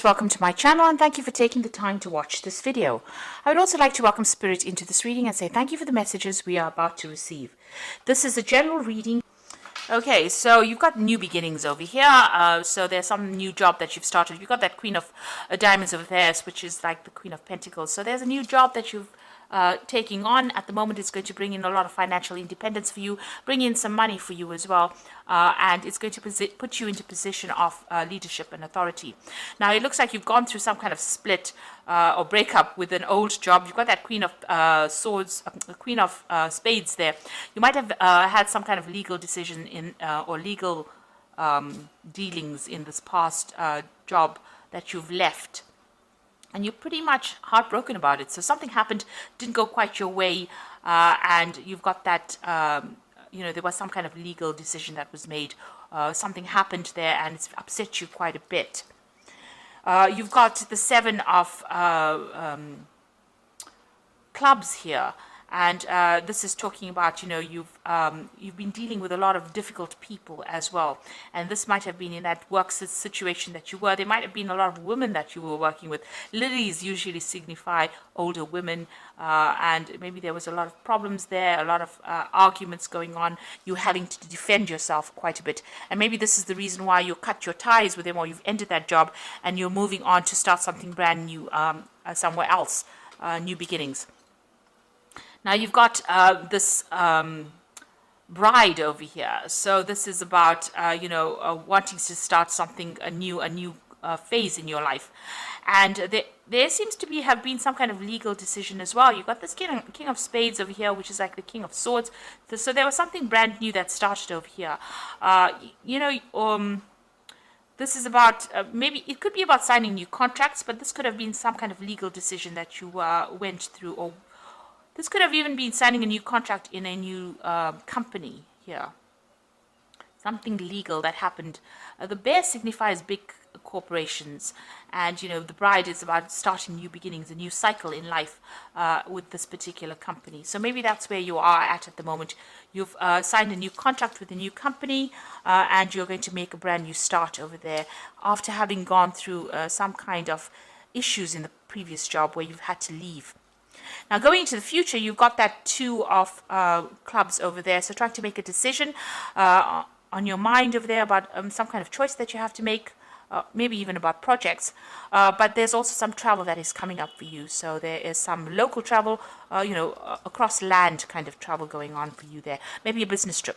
Welcome to my channel and thank you for taking the time to watch this video. I would also like to welcome Spirit into this reading and say thank you for the messages we are about to receive. This is a general reading. Okay, so you've got new beginnings over here. So there's some new job that you've started. You've got that Queen of Diamonds over there, which is like the Queen of Pentacles. So there's a new job that you've taking on at the moment. It's going to bring in a lot of financial independence for you, bring in some money for you as well, and it's going to put you into position of leadership and authority. Now it looks like you've gone through some kind of split or breakup with an old job. You've got that Queen of Swords, Queen of Spades there. You might have had some kind of legal decision in or legal dealings in this past job that you've left. And you're pretty much heartbroken about it. So something happened, didn't go quite your way, and you've got that, there was some kind of legal decision that was made. Something happened there, and it's upset you quite a bit. You've got the Seven of Clubs here. And this is talking about, you've been dealing with a lot of difficult people as well. And this might have been in that work situation that you were. There might have been a lot of women that you were working with. Lilies usually signify older women. And maybe there was a lot of problems there, a lot of arguments going on. You having to defend yourself quite a bit. And maybe this is the reason why you cut your ties with them, or you've ended that job and you're moving on to start something brand new somewhere else, new beginnings. Now you've got this bride over here. So this is about, wanting to start something, a new phase in your life. And there seems to have been some kind of legal decision as well. You've got this King of Spades over here, which is like the King of Swords. So there was something brand new that started over here. This is about, maybe it could be about signing new contracts, but this could have been some kind of legal decision that you went through, or this could have even been signing a new contract in a new company here. Something legal that happened. The bear signifies big corporations. And, the bride is about starting new beginnings, a new cycle in life with this particular company. So maybe that's where you are at the moment. You've signed a new contract with a new company and you're going to make a brand new start over there after having gone through some kind of issues in the previous job where you've had to leave. Now, going into the future, you've got that Two of Clubs over there. So trying to make a decision on your mind over there about some kind of choice that you have to make, maybe even about projects. But there's also some travel that is coming up for you. So there is some local travel, across land kind of travel going on for you there. Maybe a business trip.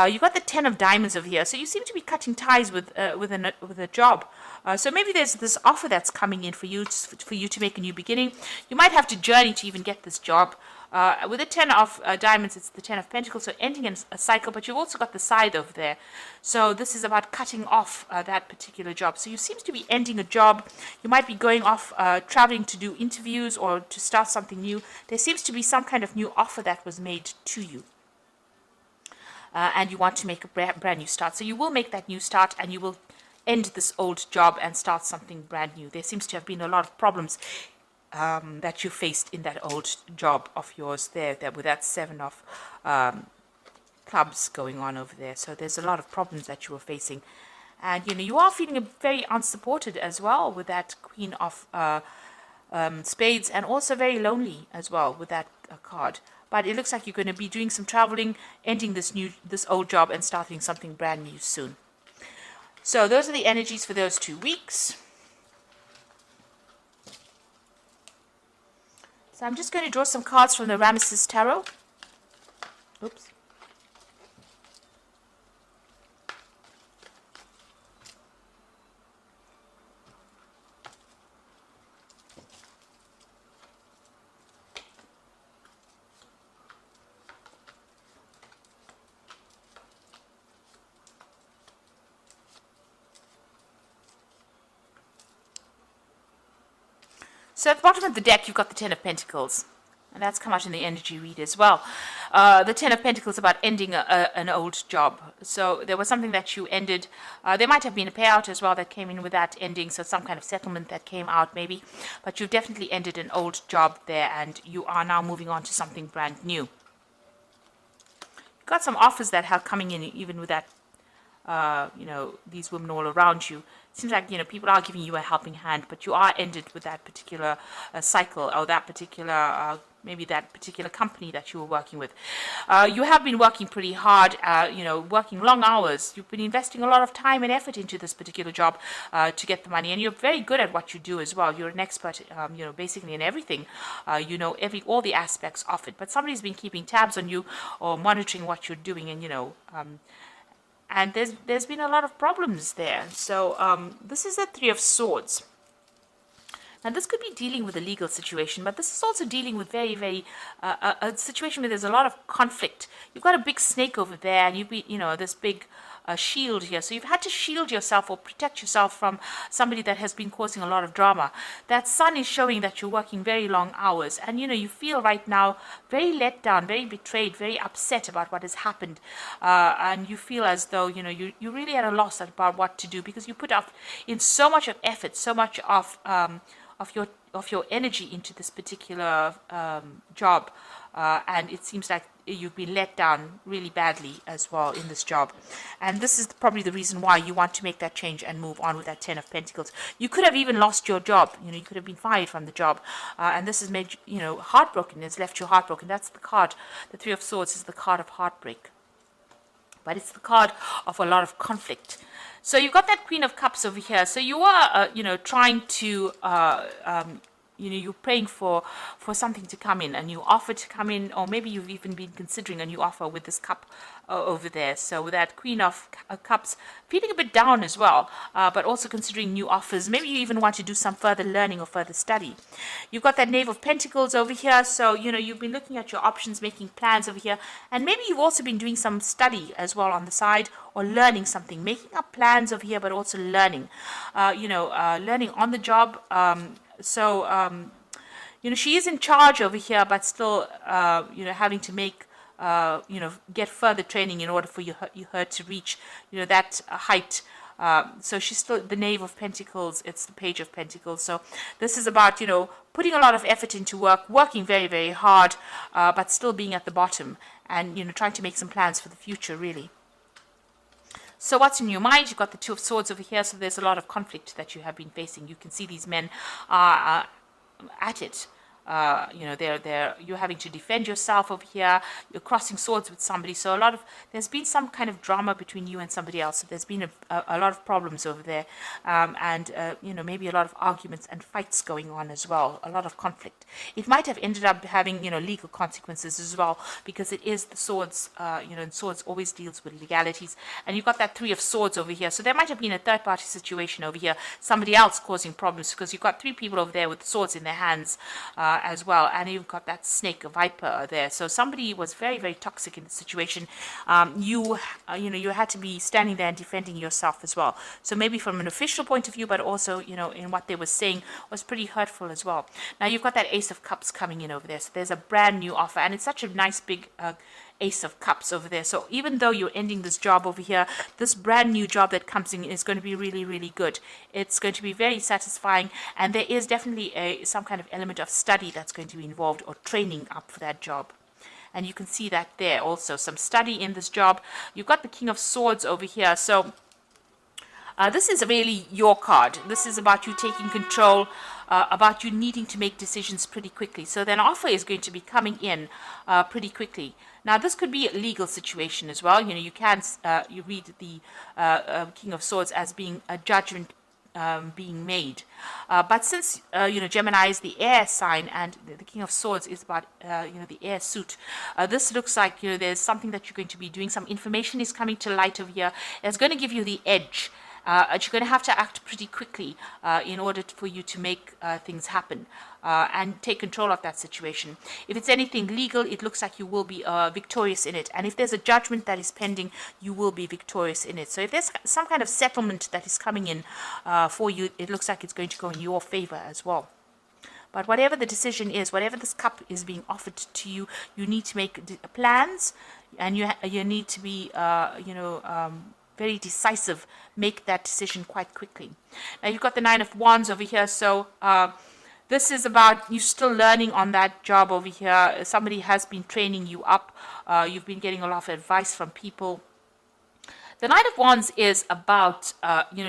You've got the Ten of Diamonds over here. So you seem to be cutting ties with a job. So maybe there's this offer that's coming in for you to make a new beginning. You might have to journey to even get this job. With the Ten of Diamonds, it's the Ten of Pentacles, so ending in a cycle, but you've also got the Scythe over there. So this is about cutting off that particular job. So you seem to be ending a job. You might be going off, traveling to do interviews or to start something new. There seems to be some kind of new offer that was made to you. And you want to make a brand new start. So you will make that new start and you will end this old job and start something brand new. There seems to have been a lot of problems that you faced in that old job of yours there with that Seven of Clubs going on over there. So there's a lot of problems that you were facing. And, you are feeling very unsupported as well with that Queen of Spades, and also very lonely as well with that card. But it looks like you're going to be doing some traveling, ending this old job and starting something brand new soon. So those are the energies for those 2 weeks. So I'm just going to draw some cards from the Ramesses Tarot. Oops. So at the bottom of the deck, you've got the Ten of Pentacles. And that's come out in the energy read as well. The Ten of Pentacles about ending an old job. So there was something that you ended. There might have been a payout as well that came in with that ending. So some kind of settlement that came out maybe. But you've definitely ended an old job there. And you are now moving on to something brand new. You've got some offers that are coming in even with that, these women all around you. seems like, people are giving you a helping hand, but you are ended with that particular cycle, or that particular maybe that particular company that you were working with. You have been working pretty hard, working long hours. You've been investing a lot of time and effort into this particular job to get the money, and you're very good at what you do as well. You're an expert, basically in everything. All the aspects of it. But somebody's been keeping tabs on you or monitoring what you're doing, and and there's been a lot of problems there. So this is the Three of Swords. Now, this could be dealing with a legal situation, but this is also dealing with very, very a situation where there's a lot of conflict. You've got a big snake over there, and this big shield here. So you've had to shield yourself or protect yourself from somebody that has been causing a lot of drama. That sun is showing that you're working very long hours, and you feel right now very let down, very betrayed, very upset about what has happened, and you feel as though you really at a loss about what to do, because you put up in so much of effort, so much of your energy into this particular job, and it seems like you've been let down really badly as well in this job. And this is probably the reason why you want to make that change and move on with that Ten of Pentacles. You could have even lost your job. You could have been fired from the job, and this has made you heartbroken. It's left you heartbroken. That's the card. The Three of Swords is the card of heartbreak, but it's the card of a lot of conflict. So you've got that Queen of Cups over here. So you are, trying to, you're praying for something to come in, a new offer to come in, or maybe you've even been considering a new offer with this cup over there. So with that Queen of Cups, feeling a bit down as well, but also considering new offers. Maybe you even want to do some further learning or further study. You've got that Knave of Pentacles over here. So, you've been looking at your options, making plans over here. And maybe you've also been doing some study as well on the side, or learning something, making up plans over here, but also learning, learning on the job. She is in charge over here, but still, having to make, get further training in order for her to reach, that height. So she's still the Knave of Pentacles. It's the Page of Pentacles. So this is about, putting a lot of effort into work, working very, very hard, but still being at the bottom, and, trying to make some plans for the future, really. So what's in your mind? You've got the Two of Swords over here, so there's a lot of conflict that you have been facing. You can see these men are at it. You're having to defend yourself over here. You're crossing swords with somebody. So there's been some kind of drama between you and somebody else. So there's been a lot of problems over there, and maybe a lot of arguments and fights going on as well. A lot of conflict. It might have ended up having legal consequences as well, because it is the swords. And swords always deals with legalities. And you've got that Three of Swords over here. So there might have been a third-party situation over here. Somebody else causing problems, because you've got three people over there with swords in their hands. As well, and you've got that snake, a viper there. So somebody was very, very toxic in the situation. You had to be standing there and defending yourself as well. So maybe from an official point of view, but also in what they were saying was pretty hurtful as well. Now you've got that Ace of Cups coming in over there. So there's a brand new offer, and it's such a nice big Ace of Cups over there. So even though you're ending this job over here, this brand new job that comes in is going to be really, really good. It's going to be very satisfying, and there is definitely some kind of element of study that's going to be involved, or training up for that job. And you can see that there also, some study in this job. You've got the King of Swords over here. So this is really your card. This is about you taking control, about you needing to make decisions pretty quickly. So then offer is going to be coming in pretty quickly. Now, this could be a legal situation as well. You can you read the King of Swords as being a judgment being made. But since, Gemini is the air sign, and the King of Swords is about, the air suit, this looks like, there's something that you're going to be doing. Some information is coming to light over here. It's going to give you the edge. You're going to have to act pretty quickly in order for you to make things happen and take control of that situation. If it's anything legal, it looks like you will be victorious in it. And if there's a judgment that is pending, you will be victorious in it. So if there's some kind of settlement that is coming in for you, it looks like it's going to go in your favor as well. But whatever the decision is, whatever this cup is being offered to you, you need to make plans, and you need to be, very decisive. Make that decision quite quickly. Now you've got the Nine of Wands over here. So this is about you still learning on that job over here. Somebody has been training you up. You've been getting a lot of advice from people The Knight of Wands is about,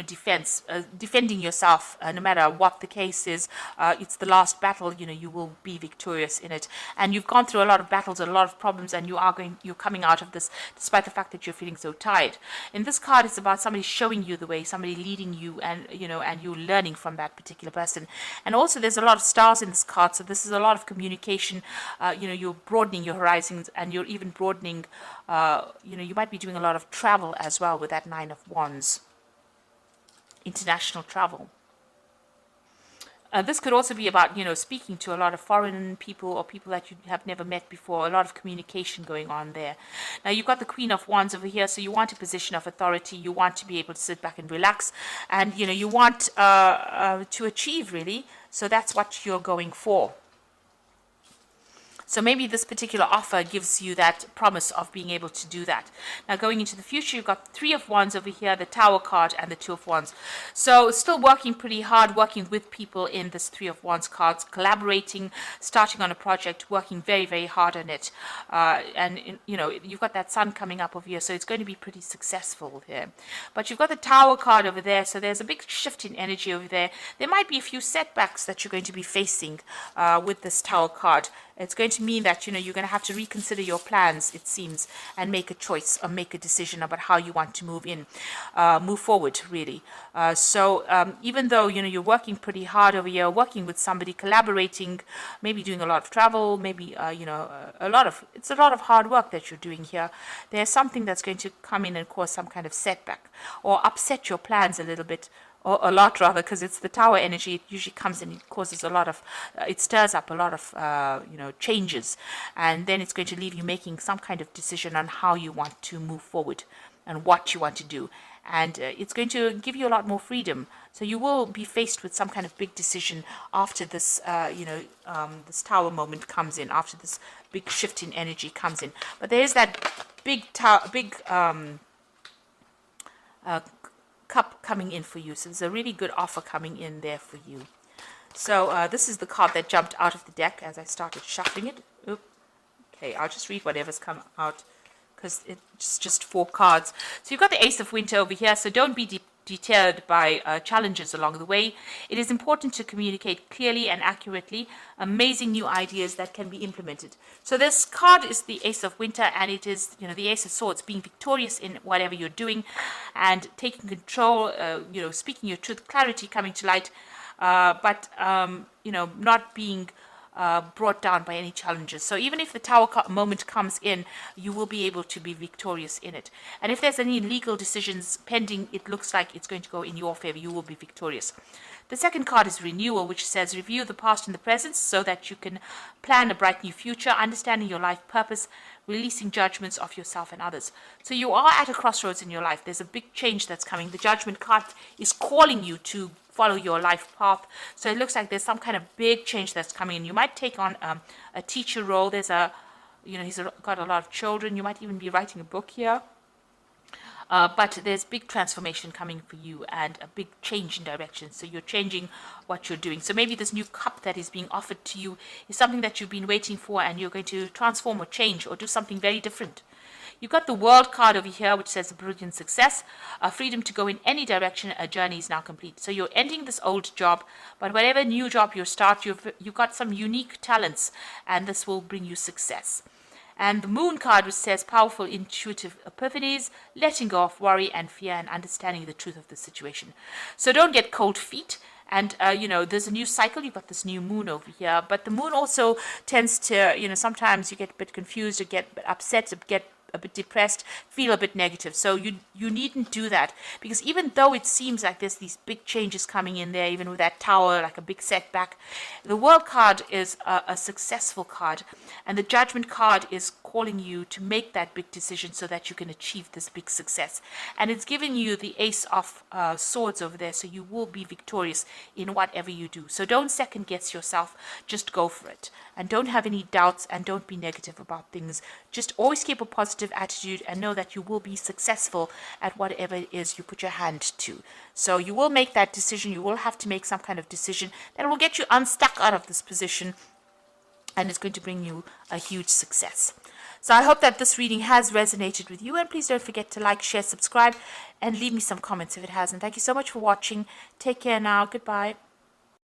defense, defending yourself, no matter what the case is. It's the last battle. You will be victorious in it, and you've gone through a lot of battles, a lot of problems, and you're coming out of this, despite the fact that you're feeling so tired. In this card, it's about somebody showing you the way, somebody leading you, and you're learning from that particular person. And also, there's a lot of stars in this card, so this is a lot of communication. You're broadening your horizons, and you're even broadening. You might be doing a lot of travel as well with that Nine of Wands. International travel. This could also be about, speaking to a lot of foreign people or people that you have never met before, a lot of communication going on there. Now, you've got the Queen of Wands over here, so you want a position of authority. You want to be able to sit back and relax, and, you want to achieve, really. So that's what you're going for. So maybe this particular offer gives you that promise of being able to do that. Now, going into the future, you've got Three of Wands over here, the Tower card, and the Two of Wands. So still working pretty hard, working with people in this Three of Wands cards, collaborating, starting on a project, working very, very hard on it. You've got that Sun coming up over here, so it's going to be pretty successful here. But you've got the Tower card over there, so there's a big shift in energy over there. There might be a few setbacks that you're going to be facing with this Tower card. It's going to mean that, you're going to have to reconsider your plans, it seems, and make a choice or make a decision about how you want to move forward, really. Even though, you're working pretty hard over here, working with somebody, collaborating, maybe doing a lot of travel, maybe, it's a lot of hard work that you're doing here. There's something that's going to come in and cause some kind of setback or upset your plans a little bit. Or a lot, rather, because it's the Tower energy. It usually comes and it causes a lot of, it stirs up a lot of, changes. And then it's going to leave you making some kind of decision on how you want to move forward and what you want to do. And it's going to give you a lot more freedom. So you will be faced with some kind of big decision after this, this Tower moment comes in, after this big shift in energy comes in. But there is that big cup coming in for you. So there's a really good offer coming in there for you. So this is the card that jumped out of the deck as I started shuffling it. Oop. Okay, I'll just read whatever's come out because it's just 4 cards. So you've got the Ace of Winter over here, so don't be deterred by challenges along the way. It is important to communicate clearly and accurately amazing new ideas that can be implemented. So this card is the Ace of Winter, and it is, the Ace of Swords, being victorious in whatever you're doing and taking control, speaking your truth, clarity coming to light, but not being brought down by any challenges. So even if the Tower moment comes in, you will be able to be victorious in it. And if there's any legal decisions pending, it looks like it's going to go in your favor. You will be victorious. The second card is Renewal, which says review the past and the present so that you can plan a bright new future, understanding your life purpose, releasing judgments of yourself and others. So you are at a crossroads in your life. There's a big change that's coming. The Judgment card is calling you to follow your life path. So it looks like there's some kind of big change that's coming in. You might take on a teacher role. There's he's got a lot of children. You might even be writing a book here. But there's big transformation coming for you and a big change in direction. So you're changing what you're doing. So maybe this new cup that is being offered to you is something that you've been waiting for, and you're going to transform or change or do something very different. You've got the World card over here, which says brilliant success, freedom to go in any direction. A journey is now complete. So you're ending this old job, but whatever new job you start, you've got some unique talents, and this will bring you success. And the Moon card, which says powerful intuitive epiphanies, letting go of worry and fear, and understanding the truth of the situation. So don't get cold feet. And, there's a new cycle. You've got this new moon over here. But the moon also tends to, sometimes you get a bit confused or get upset, or get a bit depressed, feel a bit negative. So you needn't do that, because even though it seems like there's these big changes coming in there, even with that Tower, like a big setback, the World card is a successful card, and the Judgment card is calling you to make that big decision so that you can achieve this big success. And it's giving you the Ace of Swords over there, so you will be victorious in whatever you do. So don't second guess yourself, just go for it. And don't have any doubts, and don't be negative about things. Just always keep a positive attitude and know that you will be successful at whatever it is you put your hand to. So you will make that decision. You will have to make some kind of decision that will get you unstuck out of this position, and it's going to bring you a huge success. So I hope that this reading has resonated with you, and please don't forget to like, share, subscribe, and leave me some comments if it hasn't. Thank you so much for watching. Take care now. Goodbye.